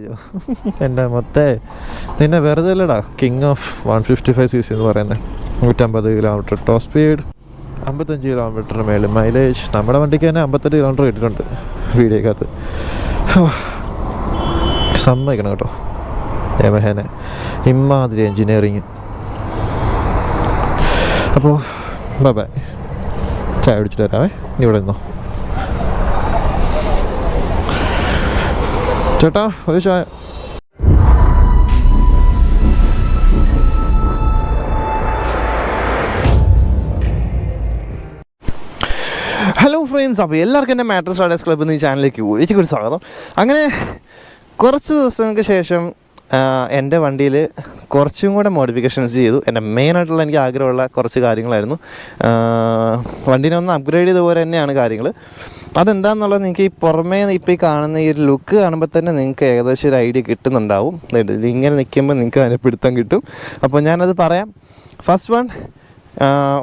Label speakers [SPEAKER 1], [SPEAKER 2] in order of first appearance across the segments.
[SPEAKER 1] അയ്യോ എൻ്റെ നിന്നെ വെറുതെ അല്ലടാ കിങ് ഓഫ് 155cc എന്ന് പറയുന്നത്. 150 കിലോമീറ്റർ ടോപ്പ് സ്പീഡ്, 55 കിലോമീറ്റർ മേളിൽ മൈലേജ്. നമ്മുടെ വണ്ടിക്ക് തന്നെ 58 കിലോമീറ്റർ കിട്ടിയിട്ടുണ്ട് വീഡിയോക്കകത്ത്. സമ്മതിക്കണം കേട്ടോ യമഹേനെ, ഇമ്മാതിരി എൻജിനീയറിങ്. അപ്പോൾ ബൈ, ചായ കുടിച്ചിട്ട് വരാവേ. ഇവിടെ നിന്നോ ചേട്ടാ, ഒരു ചായ. ഹലോ ഫ്രണ്ട്സ്, അപ്പോൾ എല്ലാവർക്കും എൻ്റെ മാട്രസ് റൈഡേഴ്സ് ക്ലബ്ബ് എന്ന ഈ ചാനലിലേക്ക് ഒരിക്കലും സ്വാഗതം. അങ്ങനെ കുറച്ച് ദിവസങ്ങൾക്ക് ശേഷം എൻ്റെ വണ്ടിയിൽ കുറച്ചും കൂടെ മോഡിഫിക്കേഷൻസ് ചെയ്തു. എൻ്റെ മെയിനായിട്ടുള്ള എനിക്ക് ആഗ്രഹമുള്ള കുറച്ച് കാര്യങ്ങളായിരുന്നു. വണ്ടീനെ ഒന്ന് അപ്ഗ്രേഡ് ചെയ്ത പോലെ തന്നെയാണ് കാര്യങ്ങൾ. അതെന്താണെന്നുള്ളത് നിങ്ങൾക്ക് ഈ പുറമേ ഇപ്പോൾ ഈ കാണുന്ന ഈ ഒരു ലുക്ക് കാണുമ്പോൾ തന്നെ നിങ്ങൾക്ക് ഏകദേശം ഒരു ഐഡിയ കിട്ടുന്നുണ്ടാവും. ഇതിങ്ങനെ നിൽക്കുമ്പോൾ നിങ്ങൾക്ക് അതിനെ പിടുത്തം കിട്ടും. അപ്പോൾ ഞാനത് പറയാം. ഫസ്റ്റ് വൺ,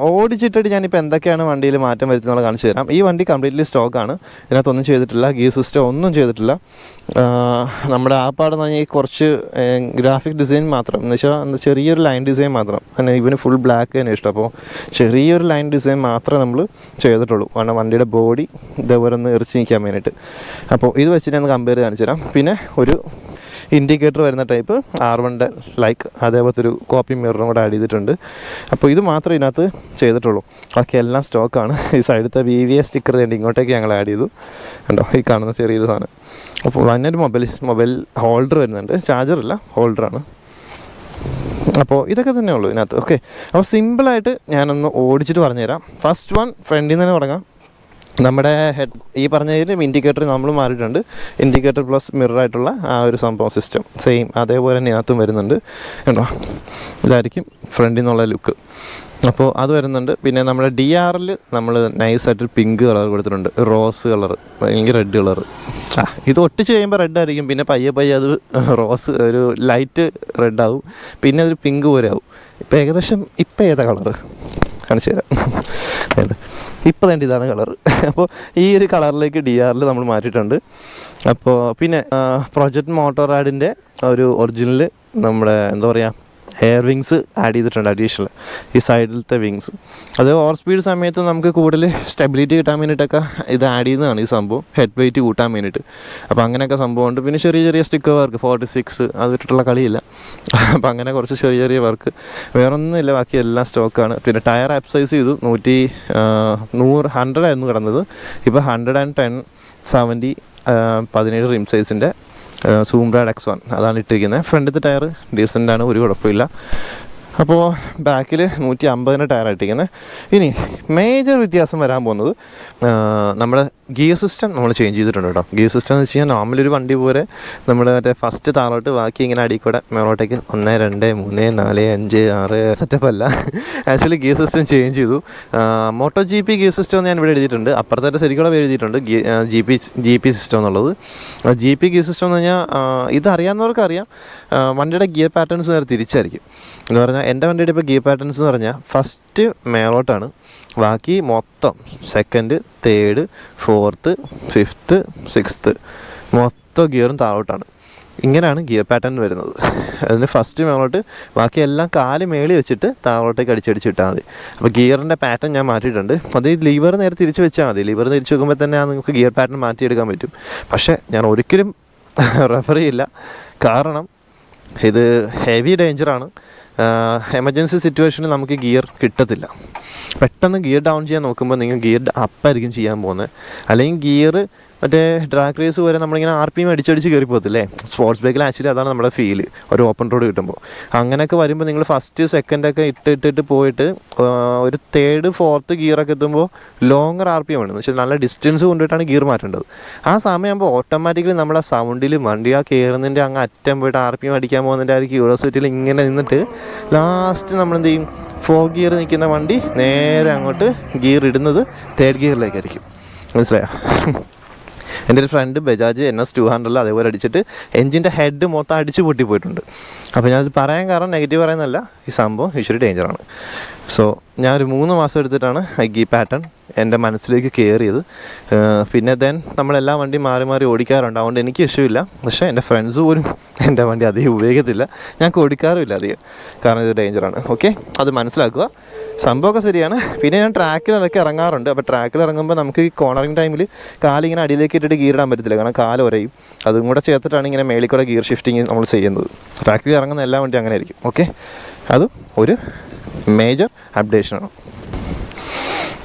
[SPEAKER 1] ഓടിച്ചിട്ടിട്ട് ഞാനിപ്പോൾ എന്തൊക്കെയാണ് വണ്ടിയിൽ മാറ്റം വരുത്തുന്നത് കാണിച്ചു തരാം. ഈ വണ്ടി കംപ്ലീറ്റ്ലി സ്റ്റോക്കാണ്, ഇതിനകത്തൊന്നും ചെയ്തിട്ടില്ല, ഗിയർ സിസ്റ്റം ഒന്നും ചെയ്തിട്ടില്ല. നമ്മുടെ ആപ്പാടെന്ന് പറഞ്ഞാൽ കുറച്ച് ഗ്രാഫിക് ഡിസൈൻ മാത്രം, എന്ന് വെച്ചാൽ ചെറിയൊരു ലൈൻ ഡിസൈൻ മാത്രം. തന്നെ ഇവന് ഫുൾ ബ്ലാക്ക് തന്നെ ഇഷ്ടം. അപ്പോൾ ചെറിയൊരു ലൈൻ ഡിസൈൻ മാത്രമേ നമ്മൾ ചെയ്തിട്ടുള്ളൂ. കാരണം വണ്ടിയുടെ ബോഡി ഇതേപോലെ ഒന്ന് എറിച്ച് നിൽക്കാൻ വേണ്ടിയിട്ട്. അപ്പോൾ ഇത് വെച്ചിട്ട് ഞാൻ കമ്പയർ കാണിച്ചു തരാം. പിന്നെ ഒരു ഇൻഡിക്കേറ്റർ വരുന്ന ടൈപ്പ് R1 ലൈക്ക് അതേപോലത്തെ ഒരു കോപ്പി മിററും കൂടെ ആഡ് ചെയ്തിട്ടുണ്ട്. അപ്പോൾ ഇത് മാത്രമേ ഇതിനകത്ത് ചെയ്തിട്ടുള്ളൂ, ബാക്കി എല്ലാം സ്റ്റോക്കാണ്. ഈ സൈഡത്തെ VVA സ്റ്റിക്കർ വേണ്ടി ഇങ്ങോട്ടേക്ക് ഞങ്ങൾ ആഡ് ചെയ്തു. കണ്ടോ ഈ കാണുന്ന ചെറിയൊരു സാധനം. അപ്പോൾ അതിനൊരു മൊബൈൽ ഹോൾഡർ വരുന്നുണ്ട്, ചാർജറില്ല, ഹോൾഡറാണ്. അപ്പോൾ ഇതൊക്കെ തന്നെ ഉള്ളൂ ഇതിനകത്ത്. ഓക്കെ, അപ്പോൾ സിമ്പിളായിട്ട് ഞാനൊന്ന് ഓടിച്ചിട്ട് പറഞ്ഞുതരാം. ഫസ്റ്റ് വൺ, ഫ്രണ്ടിൽ നിന്ന് തന്നെ തുടങ്ങാം. നമ്മുടെ ഹെഡ് ഈ പറഞ്ഞതിൽ ഇൻഡിക്കേറ്റർ നമ്മൾ മാറിയിട്ടുണ്ട്. ഇൻഡിക്കേറ്റർ പ്ലസ് മിററായിട്ടുള്ള ആ ഒരു സംഭവം സിസ്റ്റം സെയിം അതേപോലെ തന്നെ ഇതിനകത്തും വരുന്നുണ്ട്. കണ്ടോ, ഇതായിരിക്കും ഫ്രണ്ടിൽ നിന്നുള്ള ലുക്ക്. അപ്പോൾ അത് വരുന്നുണ്ട്. പിന്നെ നമ്മുടെ DR നമ്മൾ നൈസായിട്ട് പിങ്ക് കളർ കൊടുത്തിട്ടുണ്ട്, റോസ് കളർ, അല്ലെങ്കിൽ റെഡ് കളർ. ഇത് ഒട്ടിച്ച് കഴിയുമ്പോൾ റെഡ് ആയിരിക്കും, പിന്നെ പയ്യെ അത് റോസ് ഒരു ലൈറ്റ് റെഡ് ആവും, പിന്നെ അതൊരു പിങ്ക് പോലെ ആവും. ഇപ്പോൾ ഏകദേശം ഇപ്പോൾ ഏതാ കളറ് കാണിച്ചു തരാം. ഇപ്പോൾ തന്നെ ഇതാണ് കളർ. അപ്പോൾ ഈ ഒരു കളറിലേക്ക് DR നമ്മൾ മാറ്റിയിട്ടുണ്ട്. അപ്പോൾ പിന്നെ പ്രൊജക്റ്റ് മോട്ടോറാഡിൻ്റെ ഒരു ഒറിജിനൽ നമ്മുടെ എന്താ പറയുക എയർ വിങ്സ് ആഡ് ചെയ്തിട്ടുണ്ട്, അഡീഷണൽ ഈ സൈഡിലത്തെ വിങ്സ്. അത് ഓവർ സ്പീഡ് സമയത്ത് നമുക്ക് കൂടുതൽ സ്റ്റെബിലിറ്റി കിട്ടാൻ വേണ്ടിയിട്ടൊക്കെ ഇത് ആഡ് ചെയ്യുന്നതാണ് ഈ സംഭവം, ഹെഡ് വെയിറ്റ് കൂട്ടാൻ വേണ്ടിയിട്ട്. അപ്പോൾ അങ്ങനെയൊക്കെ സംഭവമുണ്ട്. പിന്നെ ചെറിയ സ്റ്റിക്കർ വർക്ക് 46 അതിട്ടുള്ള കളിയില്ല. അപ്പോൾ അങ്ങനെ കുറച്ച് ചെറിയ വർക്ക്, വേറൊന്നുമില്ല, ബാക്കി എല്ലാം സ്റ്റോക്കാണ്. പിന്നെ ടയർ അപ്സൈസ് ചെയ്തു. 100 ആയിരുന്നു കിടന്നത്, ഇപ്പോൾ 110 70 17 റിം സൈസിൻ്റെ സൂംബ്രാഡ് X1 അതാണ് ഇട്ടിരിക്കുന്നത്. ഫ്രണ്ടിലത്തെ ടയർ ഡീസൻ്റാണ്, ഒരു കുഴപ്പമില്ല. അപ്പോൾ ബാക്കിൽ 150 ടയറാണ് ഇട്ടിരിക്കുന്നത്. ഇനി മേജർ വ്യത്യാസം വരാൻ പോകുന്നത് നമ്മുടെ ഗിയർ സിസ്റ്റം നമ്മൾ ചേഞ്ച് ചെയ്തിട്ടുണ്ട് കേട്ടോ. ഗിയർ സിസ്റ്റം എന്ന് വെച്ച് കഴിഞ്ഞാൽ നോർമലി ഒരു വണ്ടി പോലെ നമ്മുടെ മറ്റേ ഫസ്റ്റ് താഴോട്ട് ബാക്കി ഇങ്ങനെ അടിക്കൂടെ മേളോട്ടേക്ക് 1 2 3 4 5 6 സെറ്റപ്പ് അല്ല. ആക്ച്വലി ഗിയർ സിസ്റ്റം ചേഞ്ച് ചെയ്തു. മോട്ടോ GP ഗിയർ സിസ്റ്റം എന്ന് ഞാൻ ഇവിടെ എഴുതിയിട്ടുണ്ട്, അപ്പുറത്തായിട്ട് ശരിക്കുള്ള പേര് എഴുതിയിട്ടുണ്ട് GP സിസ്റ്റം എന്നുള്ളത്. GP ഗിയർ സിസ്റ്റം എന്ന് പറഞ്ഞാൽ ഇതറിയാവുന്നവർക്ക് അറിയാം, വണ്ടിയുടെ ഗിയർ പാറ്റേൺസ് നേരെ തിരിച്ചായിരിക്കും. എന്ന് പറഞ്ഞാൽ എൻ്റെ വണ്ടിയുടെ ഇപ്പോൾ ഗിയർ പാറ്റേൺസ് എന്ന് പറഞ്ഞാൽ ഫസ്റ്റ് മേളോട്ടാണ്, ബാക്കി മൊത്തം second, third, fourth, fifth, sixth മൊത്തം ഗിയറും താഴോട്ടാണ്. ഇങ്ങനെയാണ് ഗിയർ പാറ്റേൺ വരുന്നത്. അതിന് ഫസ്റ്റ് മേളോട്ട്, ബാക്കി എല്ലാം കാല് മേളി വെച്ചിട്ട് താഴോട്ടേക്ക് അടിച്ചിട്ടാൽ മതി. അപ്പോൾ ഗിയറിൻ്റെ പാറ്റേൺ ഞാൻ മാറ്റിയിട്ടുണ്ട്. അത് ഈ ലിവർ നേരെ തിരിച്ച് വെച്ചാൽ മതി. ലിവർ തിരിച്ച് വെക്കുമ്പോൾ തന്നെ നിങ്ങൾക്ക് ഗിയർ പാറ്റേൺ മാറ്റിയെടുക്കാൻ പറ്റും. പക്ഷേ ഞാൻ ഒരിക്കലും റെഫർ ചെയ്യില്ല, കാരണം ഇത് ഹെവി ഡേഞ്ചറാണ്. എമർജൻസി സിറ്റുവേഷനിൽ നമുക്ക് ഗിയർ കിട്ടത്തില്ല. പെട്ടെന്ന് ഗിയർ ഡൗൺ ചെയ്യാൻ നോക്കുമ്പോൾ നിങ്ങൾ ഗിയർ അപ്പായിരിക്കും ചെയ്യാൻ പോകുന്നത്. അല്ലെങ്കിൽ ഗിയർ മറ്റേ ഡ്രാഗ് റേസ് വരെ നമ്മളിങ്ങനെ RPM അടിച്ചടിച്ച് കയറി പോകത്തില്ലേ. സ്പോർട്സ് ബൈക്കിൽ ആക്ച്വലി അതാണ് നമ്മുടെ ഫീല് ഒരു ഓപ്പൺ റോഡ് കിട്ടുമ്പോൾ. അങ്ങനെയൊക്കെ വരുമ്പോൾ നിങ്ങൾ ഫസ്റ്റ് സെക്കൻഡൊക്കെ ഇട്ടിട്ട് പോയിട്ട് ഒരു തേർഡ് ഫോർത്ത് ഗിയറൊക്കെ എത്തുമ്പോൾ ലോങ്ങർ RPM ആണ്, എന്ന് വെച്ചാൽ നല്ല ഡിസ്റ്റൻസ് കൊണ്ടിട്ടാണ് ഗിയർ മാറ്റേണ്ടത്. ആ സമയമാകുമ്പോൾ ഓട്ടോമാറ്റിക്കലി നമ്മുടെ സൗണ്ടിൽ വണ്ടി ആ കയറുന്നതിൻ്റെ അങ്ങ് അറ്റം പോയിട്ട് RPM അടിക്കാൻ പോകുന്നതിൻ്റെ ആ ഒരു ക്യൂരിയോസിറ്റിയിൽ ഇങ്ങനെ നിന്നിട്ട് ലാസ്റ്റ് നമ്മളെന്ത് ചെയ്യും, 4 ഗിയർ നിൽക്കുന്ന വണ്ടി നേരെ അങ്ങോട്ട് ഗിയർ ഇടുന്നത് തേർഡ് ഗിയറിലേക്കായിരിക്കും. മനസ്സിലായോ? എൻ്റെ ഒരു ഫ്രണ്ട് ബജാജ് NS 200 അതേപോലെ അടിച്ചിട്ട് എഞ്ചിൻ്റെ ഹെഡ് മൊത്തം അടിച്ച് പൊട്ടിപ്പോയിട്ടുണ്ട്. അപ്പോൾ ഞാനത് പറയാൻ കാരണം നെഗറ്റീവ് പറയുന്നതല്ല, ഈ സംഭവം ഇച്ചിരി ഡേഞ്ചറാണ്. സോ ഞാനൊരു 3 മാസം എടുത്തിട്ടാണ് ഈ പാറ്റേൺ എൻ്റെ മനസ്സിലേക്ക് കയറിയത്. പിന്നെ നമ്മളെല്ലാ വണ്ടി മാറി മാറി ഓടിക്കാറുണ്ട്. അതുകൊണ്ട് എനിക്ക് ഇഷ്ടമില്ല. പക്ഷേ എൻ്റെ ഫ്രണ്ട്സ് പോലും എൻ്റെ വണ്ടി അധികം ഉപയോഗിക്കത്തില്ല. ഞാൻ ഓടിക്കാറുമില്ല അധികം, കാരണം ഇത് ഡേഞ്ചറാണ്. ഓക്കെ, അത് മനസ്സിലാക്കുക. സംഭവമൊക്കെ ശരിയാണ്. പിന്നെ ഞാൻ ട്രാക്കിലൊക്കെ ഇറങ്ങാറുണ്ട്. അപ്പോൾ ട്രാക്കിൽ ഇറങ്ങുമ്പോൾ നമുക്ക് ഈ കോർണറിങ് ടൈമിൽ കാലിങ്ങനെ അടിയിലേക്ക് ഇട്ടിട്ട് ഗിയർ ഇടാൻ പറ്റത്തില്ല, കാരണം കാല് ഉരയും. അതും കൂടെ ചേർത്തിട്ടാണ് ഇങ്ങനെ മേളിൽ കൂടെ ഗിയർ ഷിഫ്റ്റിങ് നമ്മൾ ചെയ്യുന്നത്. ട്രാക്കിൽ ഇറങ്ങുന്ന എല്ലാ വണ്ടി അങ്ങനെ ആയിരിക്കും. ഓക്കെ, അതും ഒരു മേജർ അപ്ഡേഷനാണ്.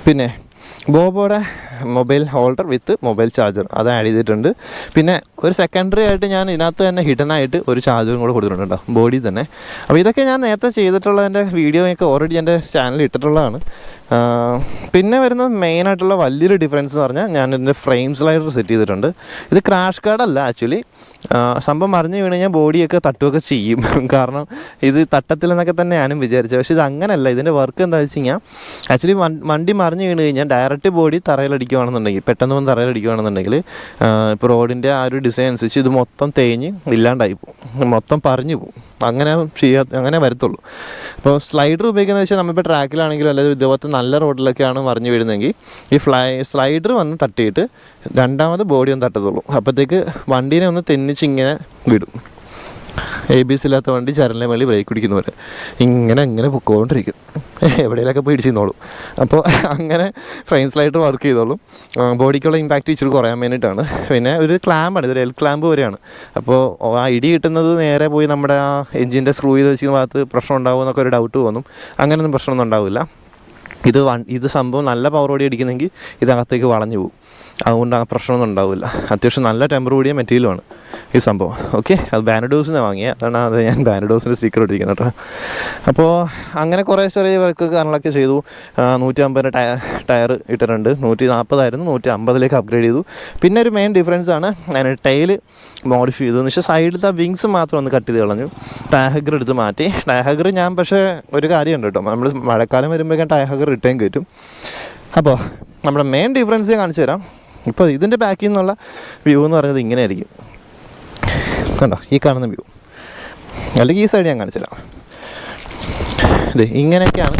[SPEAKER 1] പിന്നെ ബോബോയുടെ മൊബൈൽ ഹോൾഡർ വിത്ത് മൊബൈൽ ചാർജർ അത് ആഡ് ചെയ്തിട്ടുണ്ട്. പിന്നെ ഒരു സെക്കൻഡറി ആയിട്ട് ഞാൻ ഇതിനകത്ത് തന്നെ ഹിഡനായിട്ട് ഒരു ചാർജറും കൂടെ കൊടുത്തിട്ടുണ്ട് കേട്ടോ, ബോഡി തന്നെ. അപ്പോൾ ഇതൊക്കെ ഞാൻ നേരത്തെ ചെയ്തിട്ടുള്ളതിൻ്റെ വീഡിയോയൊക്കെ ഓൾറെഡി എൻ്റെ ചാനലിൽ ഇട്ടിട്ടുള്ളതാണ്. പിന്നെ വരുന്ന മെയിനായിട്ടുള്ള വലിയൊരു ഡിഫറൻസ് എന്ന് പറഞ്ഞാൽ ഞാൻ ഇതിൻ്റെ ഫ്രെയിം സ്ലൈഡർ സെറ്റ് ചെയ്തിട്ടുണ്ട്. ഇത് ക്രാഷ് കാർഡല്ല ആക്ച്വലി. സംഭവം മറിഞ്ഞ് വീണ് കഴിഞ്ഞാൽ ബോഡിയൊക്കെ തട്ടുകയൊക്കെ ചെയ്യും, കാരണം ഇത് തട്ടത്തിലെന്നൊക്കെ തന്നെ ഞാനും വിചാരിച്ചത്. പക്ഷേ ഇത് അങ്ങനെയല്ല. ഇതിൻ്റെ വർക്ക് എന്താണെന്ന് വെച്ച് കഴിഞ്ഞാൽ ആക്ച്വലി വണ്ടി മറിഞ്ഞ് വീണ് കഴിഞ്ഞാൽ ഡയറക്റ്റ് ബോഡി തറയിലടിക്കുകയാണെന്നുണ്ടെങ്കിൽ, പെട്ടെന്ന് വന്ന് തറയിലടിക്കുകയാണെന്നുണ്ടെങ്കിൽ, ഇപ്പോൾ റോഡിൻ്റെ ആ ഒരു ഡിസൈൻ അനുസരിച്ച് ഇത് മൊത്തം തേഞ്ഞ് ഇല്ലാണ്ടായി പോകും, മൊത്തം പറഞ്ഞു പോകും. അങ്ങനെ വരത്തുള്ളൂ. അപ്പോൾ സ്ലൈഡർ ഉപയോഗിക്കുന്നത് വെച്ചാൽ നമ്മളിപ്പോൾ ട്രാക്കിലാണെങ്കിലും അല്ലെങ്കിൽ ഇതുപോലത്തെ നല്ല റോഡിലൊക്കെയാണ് മറിഞ്ഞ് വീഴുന്നതെങ്കിൽ ഈ സ്ലൈഡർ വന്ന് തട്ടിയിട്ട് രണ്ടാമത് ബോഡി ഒന്ന് തട്ടത്തുള്ളൂ. അപ്പോഴത്തേക്ക് വണ്ടീനെ ഒന്ന് തെന്നിച്ചിങ്ങനെ വിടും. ABS ഇല്ലാത്ത വണ്ടി ചരലിനെ മേളിൽ ബ്രേക്ക് പിടിക്കുന്ന പോലെ ഇങ്ങനെ പൊക്കോണ്ടിരിക്കും, എവിടെയെങ്കിലൊക്കെ പോയി ഇടിച്ചിരുന്നോളും. അപ്പോൾ അങ്ങനെ ഫ്രെയിം സ്ലൈഡർ വർക്ക് ചെയ്തോളും. ബോഡിക്കുള്ള ഇമ്പാക്റ്റ് ഇച്ചിരി കുറയാൻ വേണ്ടിയിട്ടാണ്. പിന്നെ ഒരു ക്ലാമ്പാണ്, ഇതൊരു ക്ലാമ്പ് വരെയാണ്. അപ്പോൾ ആ ഇടി കിട്ടുന്നത് നേരെ പോയി നമ്മുടെ ആ എഞ്ചിൻ്റെ സ്ക്രൂ ചെയ്ത് വെച്ചിരിക്കുന്ന ഭാഗത്ത് പ്രശ്നം ഉണ്ടാകുമെന്നൊക്കെ ഒരു ഡൗട്ട് തോന്നും. അങ്ങനെയൊന്നും പ്രശ്നമൊന്നും ഉണ്ടാവില്ല. ഇത് സംഭവം നല്ല പവർ ഓടി അടിക്കുന്നെങ്കിൽ ഇതിനകത്തേക്ക് വളഞ്ഞു പോകും. അതുകൊണ്ട് ആ പ്രശ്നമൊന്നും ഉണ്ടാവില്ല. അത്യാവശ്യം നല്ല ടെമ്പർ കൂടിയ മെറ്റീരിയലുമാണ് ഈ സംഭവം. ഓക്കെ, അത് ബാനഡോസിന് വാങ്ങിയത്, അതാണ് ഞാൻ ബാനഡോസിൻ്റെ സ്റ്റിക്കർ ഇട്ടിരിക്കുന്നത് കേട്ടോ. അപ്പോൾ അങ്ങനെ കുറേ ചെറിയ വർക്ക് കാര്യങ്ങളൊക്കെ ചെയ്തു. 150 ടയർ ഇട്ടിട്ടുണ്ട്. 140 150 അപ്ഗ്രേഡ് ചെയ്തു. പിന്നെ ഒരു മെയിൻ ഡിഫറൻസ് ആണ്, ഞാൻ ടൈൽ മോഡിഫൈ ചെയ്തു. എന്ന് വെച്ചാൽ സൈഡിലത്തെ വിങ്സ് മാത്രം ഒന്ന് കട്ട് ചെയ്ത് കളഞ്ഞു. ടയർ എടുത്ത് മാറ്റി. ടയർ ഞാൻ പക്ഷേ ഒരു കാര്യമുണ്ട് കേട്ടോ, നമ്മൾ മഴക്കാലം വരുമ്പോഴേക്കും ടയർ റിട്ടേൺ കയറ്റും. അപ്പോൾ നമ്മുടെ മെയിൻ ഡിഫറൻസ് ഞാൻ കാണിച്ചു തരാം. ഇപ്പോൾ ഇതിൻ്റെ ബാക്കിൽ നിന്നുള്ള വ്യൂ എന്ന് പറയുന്നത് ഇങ്ങനെ ആയിരിക്കും. കണ്ടോ, ഈ കാണുന്ന വ്യൂ, അല്ലെങ്കിൽ ഈ സൈഡ് ഞാൻ കാണിച്ചു തരാം. ഇങ്ങനെയൊക്കെയാണ്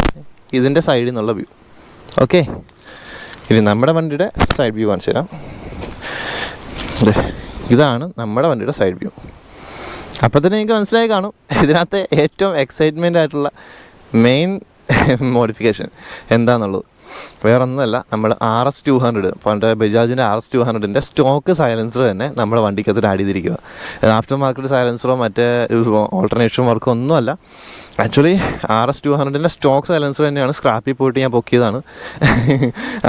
[SPEAKER 1] ഇതിൻ്റെ സൈഡിൽ നിന്നുള്ള വ്യൂ. ഓക്കെ, ഇനി നമ്മുടെ വണ്ടിയുടെ സൈഡ് വ്യൂ കാണിച്ചു തരാം. ഇതാണ് നമ്മുടെ വണ്ടിയുടെ സൈഡ് വ്യൂ. അപ്പോൾ തന്നെ എനിക്ക് മനസ്സിലായി കാണും ഇതിനകത്ത് ഏറ്റവും എക്സൈറ്റ്മെൻ്റ് ആയിട്ടുള്ള മെയിൻ മോഡിഫിക്കേഷൻ എന്താണെന്നുള്ളത്. വേറെ ഒന്നുമല്ല, നമ്മൾ RS200 പണ്ട് ബജാജിൻ്റെ RS200ൻ്റെ സ്റ്റോക്ക് സൈലൻസർ തന്നെ നമ്മുടെ വണ്ടിക്കകത്ത് ആഡ് ചെയ്തിരിക്കുക. ആഫ്റ്റർ മാർക്കറ്റ് സൈലൻസറോ മറ്റേ ഓൾട്ടർനേഷൻ വർക്കോ ഒന്നുമല്ല. ആക്ച്വലി RS200ൻ്റെ സ്റ്റോക്ക് സൈലൻസർ തന്നെയാണ്. സ്ക്രാപ്പിൽ പോയിട്ട് ഞാൻ പൊക്കിയതാണ്,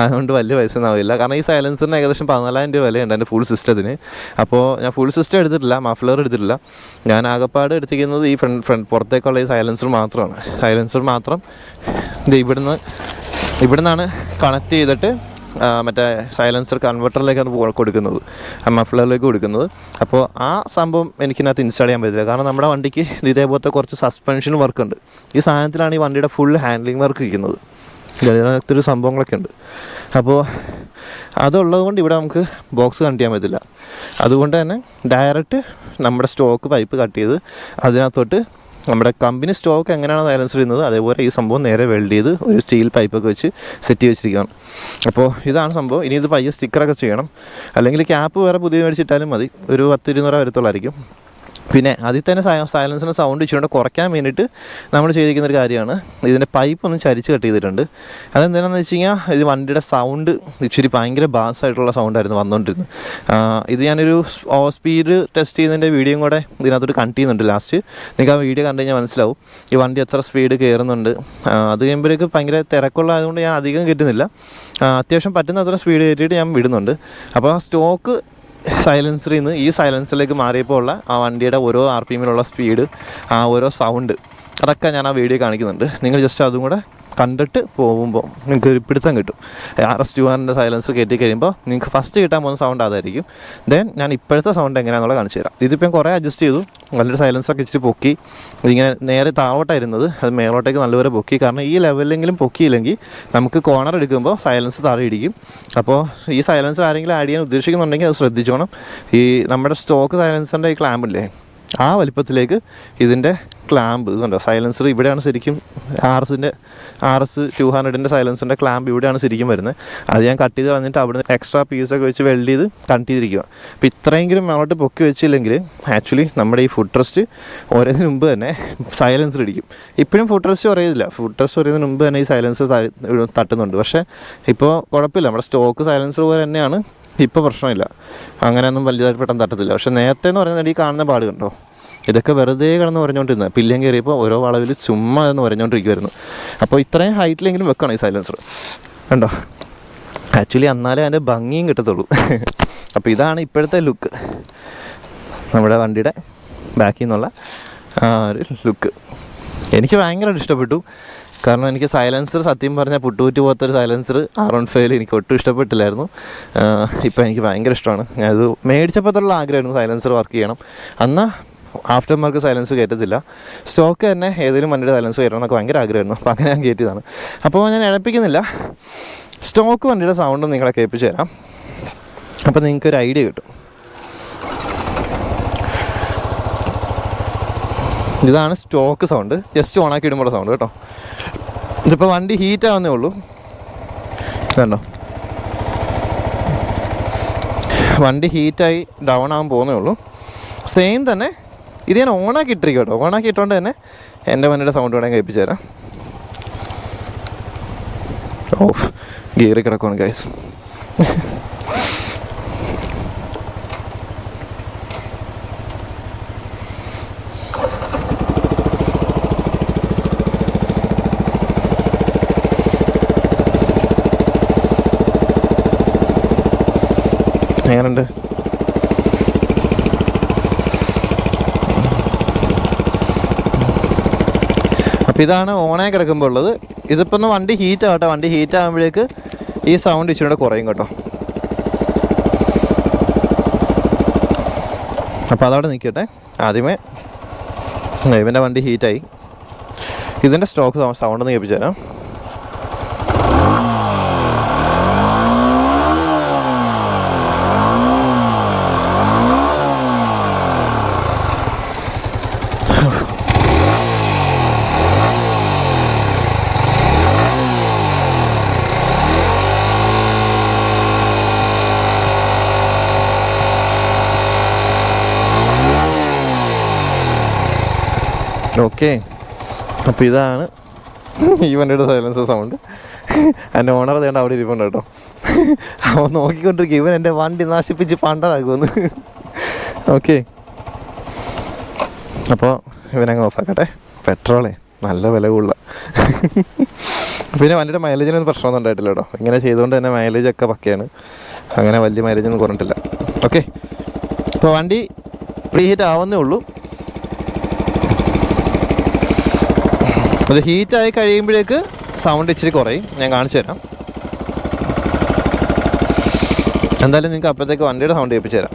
[SPEAKER 1] അതുകൊണ്ട് വലിയ പൈസ ഒന്നാവില്ല. കാരണം ഈ സൈലൻസറിന് ഏകദേശം 14,000 രൂപ വിലയുണ്ട് എൻ്റെ ഫുൾ സിസ്റ്റത്തിന്. അപ്പോൾ ഞാൻ ഫുൾ സിസ്റ്റം എടുത്തിട്ടില്ല, മഫ്ലർ എടുത്തിട്ടില്ല. ഞാൻ ആകപ്പാട് എടുത്തിരിക്കുന്നത് ഈ ഫ്രണ്ട് പുറത്തേക്കുള്ള ഈ സൈലൻസർ മാത്രമാണ്. സൈലൻസർ മാത്രം ഇവിടെ നിന്നാണ് കണക്ട് ചെയ്തിട്ട് മറ്റേ സൈലൻസർ കൺവെർട്ടറിലേക്കാണ് കൊടുക്കുന്നത്, മഫ്ലറിലേക്ക് കൊടുക്കുന്നത്. അപ്പോൾ ആ സംഭവം എനിക്കിനകത്ത് ഇൻസ്റ്റാൾ ചെയ്യാൻ പറ്റില്ല, കാരണം നമ്മുടെ വണ്ടിക്ക് ഇതേപോലത്തെ കുറച്ച് സസ്പെൻഷൻ വർക്കുണ്ട്. ഈ സാധനത്തിലാണ് ഈ വണ്ടിയുടെ ഫുൾ ഹാൻഡ്ലിംഗ് വർക്ക് ഇരിക്കുന്നത്. ഇതിനകത്തൊരു സംഭവങ്ങളൊക്കെ ഉണ്ട്. അപ്പോൾ അതുള്ളത് കൊണ്ട് ഇവിടെ നമുക്ക് ബോക്സ് കണക്ട് ചെയ്യാൻ പറ്റില്ല. അതുകൊണ്ട് തന്നെ ഡയറക്റ്റ് നമ്മുടെ സ്റ്റോക്ക് പൈപ്പ് കട്ട് ചെയ്ത് അതിനകത്തോട്ട് നമ്മുടെ കമ്പനി സ്റ്റോക്ക് എങ്ങനെയാണ് സൈലൻസർ ചെയ്യുന്നത് അതേപോലെ ഈ സംഭവം നേരെ വെൽഡ് ചെയ്ത് ഒരു സ്റ്റീൽ പൈപ്പൊക്കെ വെച്ച് സെറ്റ് ചെയ്ത് വെച്ചിരിക്കുകയാണ്. അപ്പോൾ ഇതാണ് സംഭവം. ഇനി ഇത് പയ്യെ സ്റ്റിക്കറൊക്കെ ചെയ്യണം, അല്ലെങ്കിൽ ക്യാപ്പ് വേറെ പുതിയ മേടിച്ചിട്ടാലും മതി. ഒരു 10-20 വരത്തുള്ളായിരിക്കും. പിന്നെ അതിൽ തന്നെ സൈലൻസിൻ്റെ സൗണ്ട് ഇച്ചിരി കുറയ്ക്കാൻ വേണ്ടിയിട്ട് നമ്മൾ ചെയ്തിരിക്കുന്നൊരു കാര്യമാണ്, ഇതിൻ്റെ പൈപ്പ് ഒന്ന് ചരിച്ച് കട്ട് ചെയ്തിട്ടുണ്ട്. അതെന്താണെന്ന് വെച്ച് കഴിഞ്ഞാൽ ഇത് വണ്ടിയുടെ സൗണ്ട് ഇച്ചിരി ഭയങ്കര ബാസായിട്ടുള്ള സൗണ്ടായിരുന്നു വന്നുകൊണ്ടിരുന്നത്. ഇത് ഞാനൊരു സ്പീഡ് ടെസ്റ്റ് ചെയ്യുന്നതിൻ്റെ വീഡിയോയും കൂടെ ഇതിനകത്തോട്ട് കണക്ട് ചെയ്യുന്നുണ്ട്. ലാസ്റ്റ് നിങ്ങൾക്ക് ആ വീഡിയോ കണ്ടു കഴിഞ്ഞാൽ മനസ്സിലാവും ഈ വണ്ടി എത്ര സ്പീഡ് കയറുന്നുണ്ട്. അത് കഴിയുമ്പോഴേക്ക് ഭയങ്കര തിരക്കുള്ളതായതുകൊണ്ട് ഞാൻ അധികം കയറ്റുന്നില്ല, അത്യാവശ്യം പറ്റുന്ന അത്ര സ്പീഡ് കയറ്റിയിട്ട് ഞാൻ വിടുന്നുണ്ട്. അപ്പോൾ ആ സ്റ്റോക്ക് സൈലൻസറിൽ നിന്ന് ഈ സൈലൻസറിലേക്ക് മാറിയപ്പോൾ ഉള്ള ആ വണ്ടിയുടെ ഓരോ RPMലുള്ള സ്പീഡ്, ആ ഓരോ സൗണ്ട്, അതൊക്കെ ഞാൻ ആ വീഡിയോ കാണിക്കുന്നുണ്ട്. നിങ്ങൾ ജസ്റ്റ് അതും കൂടെ കണ്ടിട്ട് പോകുമ്പോൾ നിങ്ങൾക്ക് ഒരു പിടുത്തം കിട്ടും. RS200ൻ്റെ സൈലൻസർ കയറ്റി കഴിയുമ്പോൾ നിങ്ങൾക്ക് ഫസ്റ്റ് കിട്ടാൻ പോകുന്ന സൗണ്ട് അതായിരിക്കും. ദെൻ ഞാൻ ഇപ്പോഴത്തെ സൗണ്ട് എങ്ങനെയാണെന്നുള്ളത് കാണിച്ചു തരാം. ഇതിപ്പം കുറേ അഡ്ജസ്റ്റ് ചെയ്തു, നല്ലൊരു സൈലൻസറൊക്കെ ഇച്ചിരി പൊക്കി. ഇതിങ്ങനെ നേരെ താഴോട്ടായിരുന്നത് അത് മേലോട്ടേക്ക് നല്ലപോലെ പൊക്കി, കാരണം ഈ ലെവലിലെങ്കിലും പൊക്കിയില്ലെങ്കിൽ നമുക്ക് കോർണർ എടുക്കുമ്പോൾ സൈലൻസർ താഴെ ഇടിക്കും. അപ്പോൾ ഈ സൈലൻസർ ആരെങ്കിലും ആഡ് ചെയ്യാൻ ഉദ്ദേശിക്കുന്നുണ്ടെങ്കിൽ അത് ശ്രദ്ധിച്ചോണം. ഈ നമ്മുടെ സ്റ്റോക്ക് സൈലൻസറിൻ്റെ ഈ ക്ലാമ്പില്ലേ ആ വലിപ്പത്തിലേക്ക് ഇതിൻ്റെ ക്ലാമ്പ് ഇതുണ്ടോ, സൈലൻസർ ഇവിടെയാണ് ശരിക്കും. RS 200ൻ്റെ സൈലൻസറിൻ്റെ ക്ലാമ്പ് ഇവിടെയാണ് ശരിക്കും വരുന്നത്. അത് ഞാൻ കട്ട് ചെയ്ത് കളഞ്ഞിട്ട് അവിടെ എക്സ്ട്രാ പീസൊക്കെ വെച്ച് വെൽഡ് ചെയ്ത് കട്ട് ചെയ്തിരിക്കുക. അപ്പോൾ ഇത്രയെങ്കിലും അങ്ങോട്ട് പൊക്കി വെച്ചില്ലെങ്കിൽ ആക്ച്വലി നമ്മുടെ ഈ ഫുഡ് റെസ്റ്റ് ഒരേതിന് മുമ്പ് തന്നെ സൈലൻസർ ഇടിക്കും. ഇപ്പോഴും ഫുഡ് റെസ്റ്റ് കുറയില്ല, ഫുഡ് റെസ്റ്റ് കുറയുന്നതിന് മുമ്പ് തന്നെ ഈ സൈലൻസർ തട്ടുന്നുണ്ട്. പക്ഷേ ഇപ്പോൾ കുഴപ്പമില്ല, നമ്മുടെ സ്റ്റോക്ക് സൈലൻസർ പോലെ തന്നെയാണ്. ഇപ്പോൾ പ്രശ്നമില്ല, അങ്ങനെയൊന്നും വലുതായിട്ട് പെട്ടെന്ന് തട്ടത്തില്ല. പക്ഷേ നേരത്തെ എന്ന് പറയുന്നത് ഈ കാണുന്ന പാട് കണ്ടോ, ഇതൊക്കെ വെറുതെ കിടന്ന് ഉരഞ്ഞുകൊണ്ടിരുന്നത്. പില്യം കയറിയപ്പോൾ ഓരോ വളവിൽ ചുമ്മാ എന്ന് ഉരഞ്ഞുകൊണ്ടിരിക്കുമായിരുന്നു. അപ്പോൾ ഇത്രയും ഹൈറ്റിലെങ്കിലും വെക്കണം ഈ സൈലൻസർ കണ്ടോ. ആക്ച്വലി എന്നാലേ അതിൻ്റെ ഭംഗിയും കിട്ടത്തുള്ളൂ. അപ്പോൾ ഇതാണ് ഇപ്പോഴത്തെ ലുക്ക്, നമ്മുടെ വണ്ടിയുടെ ബാക്കിൽ നിന്നുള്ള ഒരു ലുക്ക്. എനിക്ക് ഭയങ്കരമായിട്ട് ഇഷ്ടപ്പെട്ടു. കാരണം എനിക്ക് സൈലൻസർ സത്യം പറഞ്ഞാൽ പുട്ടുപുറ്റ് പോലത്തൊരു സൈലൻസർ R15 എനിക്ക് ഒട്ടും ഇഷ്ടപ്പെട്ടില്ലായിരുന്നു. ഇപ്പോൾ എനിക്ക് ഭയങ്കര ഇഷ്ടമാണ്. ഞാനത് മേടിച്ചപ്പോഴത്തുള്ള ആഗ്രഹമായിരുന്നു സൈലൻസർ വർക്ക് ചെയ്യണം. എന്നാൽ ആഫ്റ്റർ മാർക്ക് സൈലൻസർ കയറ്റത്തില്ല, സ്റ്റോക്ക് തന്നെ ഏതെങ്കിലും വണ്ടിയുടെ സൈലൻസർ കയറ്റണം എന്നൊക്കെ ഭയങ്കര ആഗ്രഹമായിരുന്നു. അപ്പോൾ അങ്ങനെ ഞാൻ കയറ്റിയതാണ്. അപ്പോൾ ഞാൻ ഇഴപ്പിക്കുന്നില്ല, സ്റ്റോക്ക് വണ്ടിയുടെ സൗണ്ട് നിങ്ങളെ കേൾപ്പിച്ച് തരാം. അപ്പോൾ നിങ്ങൾക്കൊരു ഐഡിയ കിട്ടും. ഇതാണ് സ്റ്റോക്ക് സൗണ്ട്, ജസ്റ്റ് ഓണാക്കി ഇടുമ്പോൾ സൗണ്ട് കേട്ടോ. ഇതിപ്പോൾ വണ്ടി ഹീറ്റ് ആവുന്നേ ഉള്ളൂ കണ്ടോ, വണ്ടി ഹീറ്റായി ഡൗൺ ആകാൻ പോകുന്നേ ഉള്ളൂ. സെയിം തന്നെ ഇത് ഞാൻ ഓണാക്കി ഇട്ടിരിക്കും കേട്ടോ. ഓണാക്കി ഇട്ടുകൊണ്ട് തന്നെ എൻ്റെ വണ്ടിയുടെ സൗണ്ട് വേണമെങ്കിൽ കേൾപ്പിച്ച് തരാം. ഓഫ് ഗിയറിൽ കിടക്കുകയാണ് ഗൈസ്. എങ്ങനെയുണ്ട്? അപ്പോൾ ഇതാണ് ഓണായി കിടക്കുമ്പോൾ ഉള്ളത്. ഇതിപ്പോൾ ഒന്ന് വണ്ടി ഹീറ്റ് ആവട്ടെ, വണ്ടി ഹീറ്റ് ആകുമ്പോഴേക്ക് ഈ സൗണ്ട് ഇച്ചിരി കൂടെ കുറയും കേട്ടോ. അപ്പോൾ അതവിടെ നിൽക്കട്ടെ. ആദ്യമേ ഇവൻ്റെ വണ്ടി ഹീറ്റായി, ഇതിൻ്റെ സ്റ്റോക്ക് സൗണ്ട് ഒന്ന് കേൾപ്പിച്ചു തരാം. ഓക്കെ, അപ്പോൾ ഇതാണ് ഈ വണ്ടിയുടെ സൈലൻസർ സൗണ്ട്. എൻ്റെ ഓണർ അതേണ്ട അവിടെ ഇരിപ്പുണ്ട് കേട്ടോ. അവൻ നോക്കിക്കൊണ്ടിരിക്കും ഇവൻ എൻ്റെ വണ്ടി നശിപ്പിച്ച് പണ്ടറാക്കുമെന്ന്. ഓക്കെ, അപ്പോൾ ഇവനങ്ങ് ഓഫാക്കട്ടെ. പെട്രോളേ നല്ല വില കൂടുതല. പിന്നെ വണ്ടിയുടെ മൈലേജിനൊന്നും പ്രശ്നമൊന്നും ഉണ്ടായിട്ടില്ല കേട്ടോ. ഇങ്ങനെ ചെയ്തുകൊണ്ട് തന്നെ മൈലേജൊക്കെ പക്കയാണ്, അങ്ങനെ വലിയ മൈലേജൊന്നും കുറഞ്ഞിട്ടില്ല. ഓക്കെ, അപ്പോൾ വണ്ടി പ്രീ ഹീറ്റ് ആവുന്നേ ഉള്ളൂ. അത് ഹീറ്റായി കഴിയുമ്പോഴേക്ക് സൗണ്ട് ഇച്ചിരി കുറയും, ഞാൻ കാണിച്ചു തരാം. എന്തായാലും നിങ്ങൾക്ക് അപ്പോഴത്തേക്ക് വണ്ടിയുടെ സൗണ്ട് കേൾപ്പിച്ചു തരാം.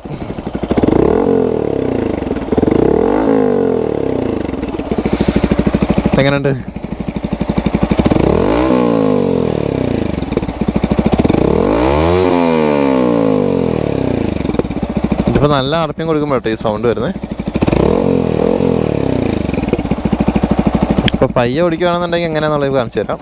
[SPEAKER 1] എങ്ങനെയുണ്ട്? ഇതിപ്പോൾ നല്ല RPM കൊടുക്കുമ്പോൾ കേട്ടോ ഈ സൗണ്ട് വരുന്നത്. ഇപ്പോൾ പയ്യെ ഓടിക്കുകയാണെന്നുണ്ടെങ്കിൽ എങ്ങനെയാണെന്നുള്ളത് കാണിച്ചു തരാം.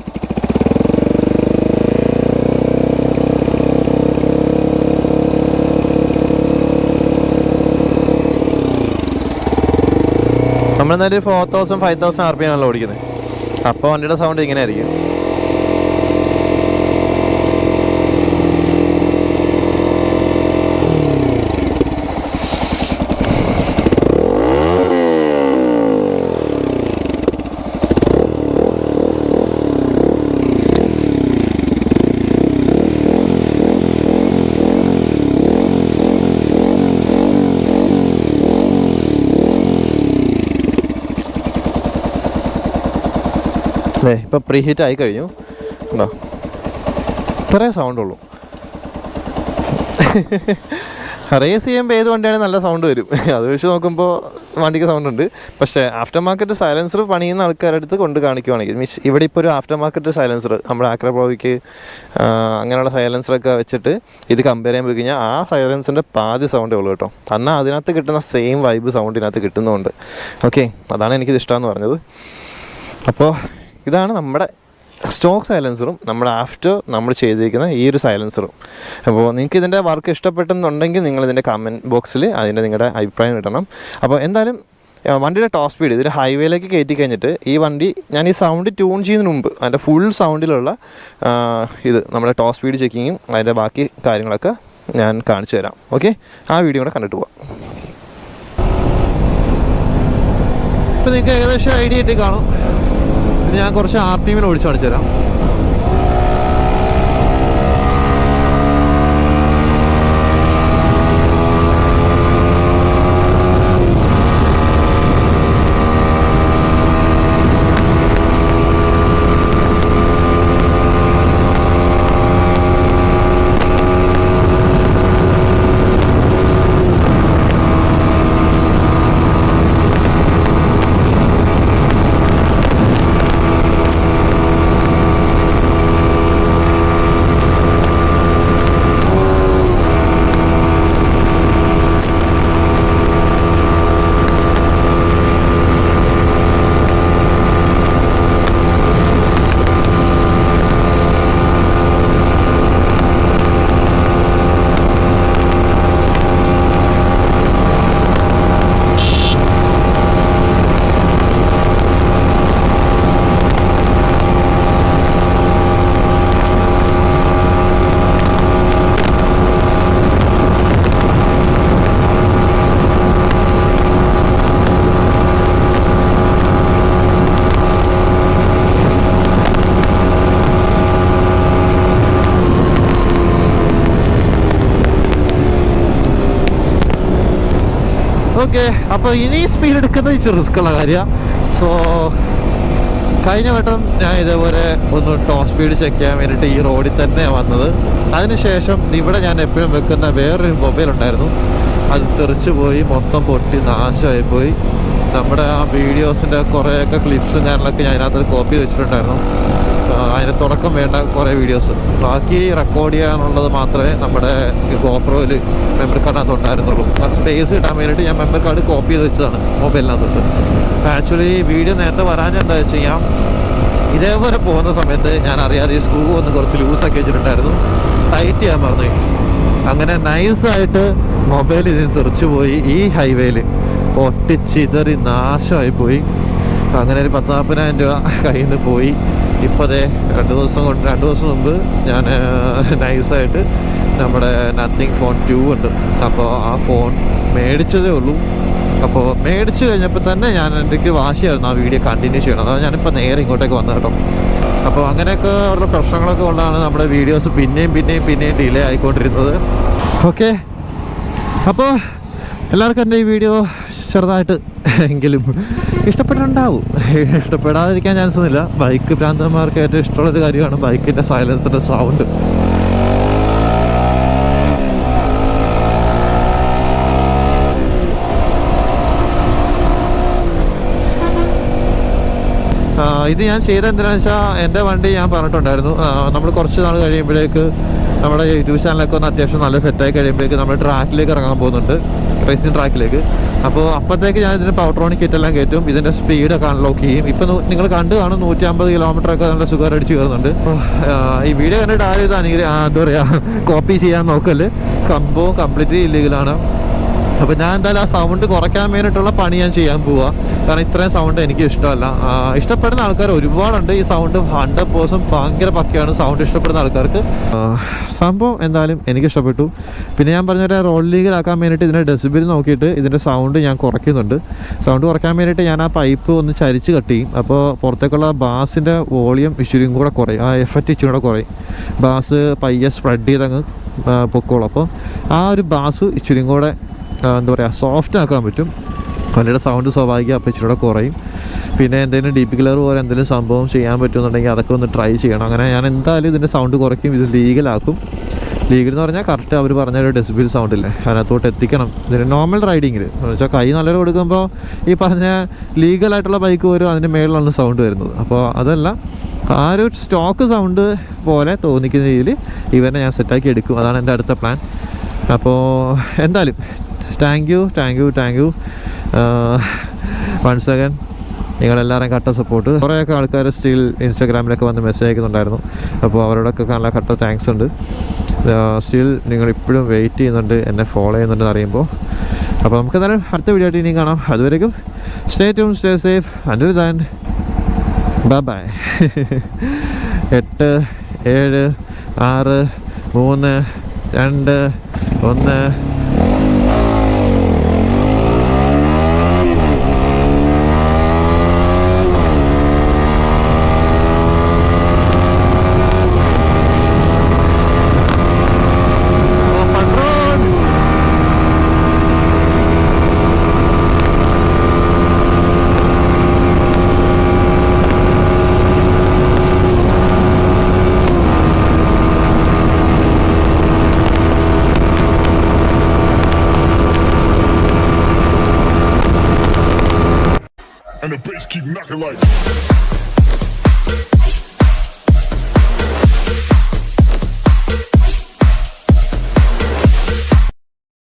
[SPEAKER 1] നമ്മളെന്നാലും 4000 5000 RPM ആണല്ലോ ഓടിക്കുന്നത്. അപ്പോൾ വണ്ടിയുടെ സൗണ്ട് ഇങ്ങനെ ആയിരിക്കും. അല്ലേ, ഇപ്പോൾ പ്രീ ഹീറ്റ് ആയി കഴിഞ്ഞു ഉണ്ടോ, ഇത്രയും സൗണ്ടുള്ളൂ. റേസ് ചെയ്യുമ്പോൾ ഏത് വണ്ടിയാണെങ്കിൽ നല്ല സൗണ്ട് വരും. അത് വെച്ച് നോക്കുമ്പോൾ വണ്ടിക്ക് സൗണ്ട് ഉണ്ട്. പക്ഷേ ആഫ്റ്റർ മാർക്കറ്റ് സൈലൻസർ പണിയുന്ന ആൾക്കാരുടെ അടുത്ത് കൊണ്ട് കാണിക്കുവാണെങ്കിൽ മീൻസ് ഇവിടെ ഇപ്പോൾ ഒരു ആഫ്റ്റർ മാർക്കറ്റ് സൈലൻസർ നമ്മുടെ ആക്ര പ്രോയ്ക്ക് അങ്ങനെയുള്ള സൈലൻസറൊക്കെ വെച്ചിട്ട് ഇത് കമ്പയർ ചെയ്യാൻ പോയി കഴിഞ്ഞാൽ ആ സൈലൻസറിൻ്റെ പാതി സൗണ്ടേ ഉള്ളൂ കേട്ടോ. എന്നാൽ അതിനകത്ത് കിട്ടുന്ന സെയിം വൈബ് സൗണ്ടിനകത്ത് കിട്ടുന്നുണ്ട്. ഓക്കെ, അതാണ് എനിക്കിത് ഇഷ്ടമെന്ന് പറഞ്ഞത്. അപ്പോൾ ഇതാണ് നമ്മുടെ സ്റ്റോക്ക് സൈലൻസറും നമ്മുടെ ആഫ്റ്റർ നമ്മൾ ചെയ്തിരിക്കുന്ന ഈ ഒരു സൈലൻസറും. അപ്പോൾ നിങ്ങൾക്ക് ഇതിൻ്റെ വർക്ക് ഇഷ്ടപ്പെട്ടെന്നുണ്ടെങ്കിൽ നിങ്ങളിതിൻ്റെ കമൻറ്റ് ബോക്സിൽ അതിൻ്റെ നിങ്ങളുടെ അഭിപ്രായം ഇടണം. അപ്പോൾ എന്തായാലും വണ്ടിയുടെ ടോപ്പ് സ്പീഡ് ഇതിൽ ഹൈവേയിലേക്ക് കയറ്റി കഴിഞ്ഞിട്ട് ഈ വണ്ടി ഞാൻ ഈ സൗണ്ട് ട്യൂൺ ചെയ്യുന്നതിന് മുമ്പ് അതിൻ്റെ ഫുൾ സൗണ്ടിലുള്ള ഇത് നമ്മുടെ ടോപ്പ് സ്പീഡ് ചെക്കിങ്ങും അതിൻ്റെ ബാക്കി കാര്യങ്ങളൊക്കെ ഞാൻ കാണിച്ചു തരാം. ഓക്കെ, ആ വീഡിയോ കൂടെ കണ്ടിട്ട് പോവാം. ഇപ്പോൾ നിങ്ങൾക്ക് ഏകദേശം ഐഡിയ ആയിട്ട് കാണും. ഞാൻ കുറച്ച് RPM ഓടിച്ച് കാണിച്ചു തരാം. ഓക്കെ, അപ്പോൾ ഇനി സ്പീഡ് എടുക്കുന്നത് ഇച്ചിരി റിസ്ക്കുള്ള കാര്യമാണ്. സോ കഴിഞ്ഞ വട്ടം ഞാൻ ഇതേപോലെ ഒന്ന് ടോപ്പ് സ്പീഡ് ചെക്ക് ചെയ്യാൻ വേണ്ടിയിട്ട് ഈ റോഡിൽ തന്നെയാണ് വന്നത്. അതിനുശേഷം ഇവിടെ ഞാൻ എപ്പോഴും വെക്കുന്ന വേറൊരു മൊബൈൽ ഉണ്ടായിരുന്നു. അത് തെറിച്ച് പോയി, മൊത്തം പൊട്ടി നാശമായി പോയി. നമ്മുടെ ആ വീഡിയോസിൻ്റെ കുറേയൊക്കെ ക്ലിപ്സും കാര്യങ്ങളൊക്കെ ഞാൻ അതിനകത്ത് കോപ്പി വെച്ചിട്ടുണ്ടായിരുന്നു. അതിന് തുടക്കം വേണ്ട കുറേ വീഡിയോസ്, ബാക്കി റെക്കോർഡ് ചെയ്യാനുള്ളത് മാത്രമേ നമ്മുടെ ഗോപ്രോയിൽ മെമ്മറി കാർഡിനകത്ത് ഉണ്ടായിരുന്നുള്ളൂ. ആ സ്പേസ് കിട്ടാൻ വേണ്ടിയിട്ട് ഞാൻ മെമ്മറി കാർഡ് കോപ്പി ചെയ്ത് വെച്ചതാണ് മൊബൈലിനകത്ത്. ആക്ച്വലി വീഡിയോ നേരത്തെ വരാൻ എന്താ വെച്ച് കഴിഞ്ഞാൽ ഇതേപോലെ പോകുന്ന സമയത്ത് ഞാൻ അറിയാതെ ഈ സ്ക്രൂ ഒന്ന് കുറച്ച് ലൂസാക്കി വെച്ചിട്ടുണ്ടായിരുന്നു, ടൈറ്റ് ചെയ്യാൻ മറന്നു. അങ്ങനെ നൈസായിട്ട് മൊബൈൽ ഇതിന് തെറിച്ചു പോയി. ഈ ഹൈവേയിൽ പൊട്ടിച്ചിതറി നാശമായി പോയി. അങ്ങനെ ഒരു 10,000-40,000 രൂപ കയ്യിൽ നിന്ന് പോയി. ഇപ്പോൾ അതേ 2 ദിവസം മുമ്പ് ഞാൻ നൈസായിട്ട് നമ്മുടെ നത്തിങ് ഫോൺ 2 ഉണ്ട്. അപ്പോൾ ആ ഫോൺ മേടിച്ചതേ ഉള്ളൂ. അപ്പോൾ മേടിച്ച് കഴിഞ്ഞപ്പോൾ തന്നെ എനിക്ക് വാശിയായിരുന്നു ആ വീഡിയോ കണ്ടിന്യൂ ചെയ്യണം. അതാണ് ഞാനിപ്പോൾ നേരെ ഇങ്ങോട്ടേക്ക് വന്നത് കേട്ടോ. അപ്പോൾ അങ്ങനെയൊക്കെ ഉള്ള പ്രശ്നങ്ങളൊക്കെ കൊണ്ടാണ് നമ്മുടെ വീഡിയോസ് പിന്നെയും ഡിലേ ആയിക്കൊണ്ടിരുന്നത്. ഓക്കെ, അപ്പോൾ എല്ലാവർക്കും എൻ്റെ ഈ വീഡിയോ ചെറുതായിട്ട് എങ്കിലും ഇഷ്ടപ്പെട്ടിട്ടുണ്ടാവും. ഇഷ്ടപ്പെടാതിരിക്കാൻ ചാൻസ് ഒന്നുമില്ല. ബൈക്ക് ഭ്രാന്തന്മാർക്ക് ഏറ്റവും ഇഷ്ടമുള്ളൊരു കാര്യമാണ് ബൈക്കിൻ്റെ സൈലൻസറിൻ്റെ സൗണ്ട്. ഇത് ഞാൻ ചെയ്ത എന്തിനാണെന്ന് വെച്ചാൽ എൻ്റെ വണ്ടി ഞാൻ പറഞ്ഞിട്ടുണ്ടായിരുന്നു, നമ്മൾ കുറച്ച് നാൾ കഴിയുമ്പോഴേക്ക് നമ്മുടെ യൂട്യൂബ് ചാനലൊക്കെ ഒന്ന് അത്യാവശ്യം നല്ല സെറ്റായി കഴിയുമ്പോഴേക്ക് നമ്മൾ ട്രാക്കിലേക്ക് ഇറങ്ങാൻ പോകുന്നുണ്ട്, റേസിംഗ് ട്രാക്കിലേക്ക്. അപ്പോൾ അപ്പോഴത്തേക്ക് ഞാൻ ഇതിൻ്റെ പവർട്രോണിക് കിറ്റെല്ലാം കയറ്റും, ഇതിൻ്റെ സ്പീഡൊക്കെ അൺലോക്ക് ചെയ്യും. ഇപ്പം നിങ്ങൾ കണ്ടു കാണും 150 കിലോമീറ്ററൊക്കെ നല്ല സുഖം അടിച്ച് കയറുന്നുണ്ട്. ഈ വീഡിയോ കണ്ടിട്ട് ആരും ഇത് എന്താ പറയുക കോപ്പി ചെയ്യാൻ നോക്കല്, സംഭവം കംപ്ലീറ്റ്ലി ഇല്ലീഗലാണ്. അപ്പോൾ ഞാൻ എന്തായാലും ആ സൗണ്ട് കുറയ്ക്കാൻ വേണ്ടിയിട്ടുള്ള പണി ഞാൻ ചെയ്യാൻ പോവുക. കാരണം ഇത്രയും സൗണ്ട് എനിക്ക് ഇഷ്ടമല്ല. ഇഷ്ടപ്പെടുന്ന ആൾക്കാർ ഒരുപാടുണ്ട്. ഈ സൗണ്ട് 100% ഭയങ്കര പക്കയാണ് സൗണ്ട് ഇഷ്ടപ്പെടുന്ന ആൾക്കാർക്ക്. സംഭവം എന്തായാലും എനിക്ക് ഇഷ്ടപ്പെട്ടു. പിന്നെ ഞാൻ പറഞ്ഞ റോഡ് ലീഗലാക്കാൻ വേണ്ടിയിട്ട് ഇതിൻ്റെ ഡെസിബിൾ നോക്കിയിട്ട് ഇതിൻ്റെ സൗണ്ട് ഞാൻ കുറയ്ക്കുന്നുണ്ട്. സൗണ്ട് കുറയ്ക്കാൻ വേണ്ടിയിട്ട് ഞാൻ ആ പൈപ്പ് ഒന്ന് ചരിച്ച് കട്ട് ചെയ്യും. അപ്പോൾ പുറത്തേക്കുള്ള ബാസിൻ്റെ വോളിയം ഇച്ചിരിയും കൂടെ കുറയും, ആ എഫക്റ്റ് ഇച്ചിരി കൂടെ കുറയും. ബാസ് പയ്യെ സ്പ്രെഡ് ചെയ്തങ്ങ് പൊക്കോളും. അപ്പോൾ ആ ഒരു ബാസ് ഇച്ചിരിയും കൂടെ എന്താ പറയുക സോഫ്റ്റ് ആക്കാൻ പറ്റും. വണ്ടിയുടെ സൗണ്ട് സ്വാഭാവികം അപ്പോൾ ഇച്ചിരി കൂടെ കുറയും. പിന്നെ എന്തെങ്കിലും ഡി പി കിലർ പോലെ എന്തെങ്കിലും സംഭവം ചെയ്യാൻ പറ്റുമെന്നുണ്ടെങ്കിൽ അതൊക്കെ ഒന്ന് ട്രൈ ചെയ്യണം. അങ്ങനെ ഞാൻ എന്തായാലും ഇതിൻ്റെ സൗണ്ട് കുറയ്ക്കും, ഇത് ലീഗലാക്കും.
[SPEAKER 2] ലീഗൽ എന്ന് പറഞ്ഞാൽ കറക്റ്റ് അവർ പറഞ്ഞൊരു ഡെസിബിൾ സൗണ്ടില്ലേ അതിനകത്തോട്ട് എത്തിക്കണം. ഇതിന് നോർമൽ റൈഡിങ്ങിൽ എന്ന് വെച്ചാൽ കൈ നല്ലൊരു കൊടുക്കുമ്പോൾ ഈ പറഞ്ഞ ലീഗലായിട്ടുള്ള ബൈക്ക് വരും അതിൻ്റെ മേളിലാണ് സൗണ്ട് വരുന്നത്. അപ്പോൾ അതല്ല, ആ ഒരു സ്റ്റോക്ക് സൗണ്ട് പോലെ തോന്നിക്കുന്ന രീതിയിൽ ഇവനെ ഞാൻ സെറ്റാക്കി എടുക്കും. അതാണ് എൻ്റെ അടുത്ത പ്ലാൻ. അപ്പോൾ എന്തായാലും താങ്ക് യു വൺസ് അഗൈൻ നിങ്ങളെല്ലാവരും കട്ട സപ്പോർട്ട്. കുറേയൊക്കെ ആൾക്കാർ സ്റ്റിൽ ഇൻസ്റ്റാഗ്രാമിലൊക്കെ വന്ന് മെസ്സേജ് അയക്കുന്നുണ്ടായിരുന്നു. അപ്പോൾ അവരോടൊക്കെ നല്ല കട്ട താങ്ക്സ് ഉണ്ട്. സ്റ്റിൽ നിങ്ങളിപ്പോഴും വെയിറ്റ് ചെയ്യുന്നുണ്ട്, എന്നെ ഫോളോ ചെയ്യുന്നുണ്ടെന്ന് അറിയുമ്പോൾ. അപ്പോൾ നമുക്ക് എന്തായാലും അടുത്ത വീഡിയോ ആയിട്ട് ഇനിയും കാണാം. അതുവരെയും stay tune, stay safe. Until then bye. 8 7 6 3 2 1